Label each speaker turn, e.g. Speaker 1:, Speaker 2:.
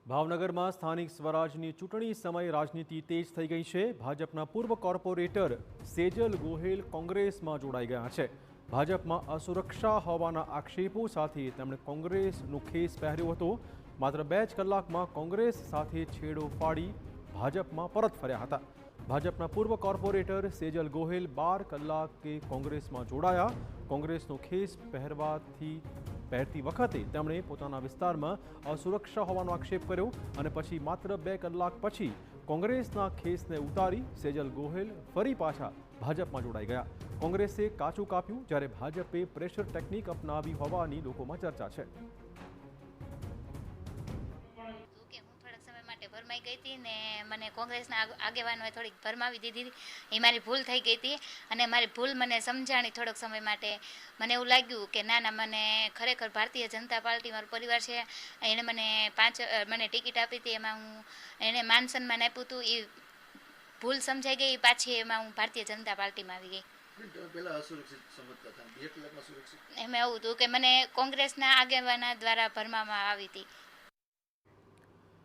Speaker 1: ભાવનગરમાં સ્થાનિક સ્વરાજની ચૂંટણી સમયે રાજનીતિ તેજ થઈ ગઈ છે। ભાજપના પૂર્વ કોર્પોરેટર સેજલ ગોહેલ કોંગ્રેસમાં જોડાઈ ગયા છે। ભાજપમાં અસુરક્ષા હોવાના આક્ષેપો સાથે તેમણે કોંગ્રેસનો ખેસ પહેર્યો હતો। માત્ર 2 જ કલાકમાં કોંગ્રેસ સાથે છેડો ફાડી ભાજપમાં પરત ફર્યા હતા। ભાજપના પૂર્વ કોર્પોરેટર સેજલ ગોહેલ 12 કલાકે કોંગ્રેસમાં જોડાયા। કોંગ્રેસનો ખેસ પહેરતી વખતે તેમણે પોતાના વિસ્તારમાં અસુરક્ષા હોવાનો આક્ષેપ કર્યો અને પછી માત્ર 2 કલાક પછી કોંગ્રેસના ખેસને ઉતારી સેજલ ગોહેલ ફરી પાછા ભાજપમાં જોડાઈ ગયા। કોંગ્રેસે કાચું કાપ્યું જ્યારે ભાજપે પ્રેશર ટેકનિક અપનાવી હોવાની લોકોમાં ચર્ચા છે।
Speaker 2: ભરમાઈ ગઈ હતી ને મને કોંગ્રેસના આગેવાનોએ થોડીક ભરમાવી દીધી। એ મારી ભૂલ થઈ ગઈ હતી અને મારી ભૂલ મને સમજાણી થોડોક સમય માટે। મને એવું લાગ્યું કે ના મને ખરેખર ભારતીય જનતા પાર્ટી મારો પરિવાર છે। એણે મને ટિકિટ આપી હતી, એમાં એણે માન સન્માન આપ્યું હતું। એ ભૂલ સમજાઈ ગઈ, પાછી એમાં હું ભારતીય જનતા પાર્ટીમાં આવી ગઈ। એમાં એવું હતું કે મને કોંગ્રેસના આગેવાના દ્વારા ભરમાવામાં આવી હતી।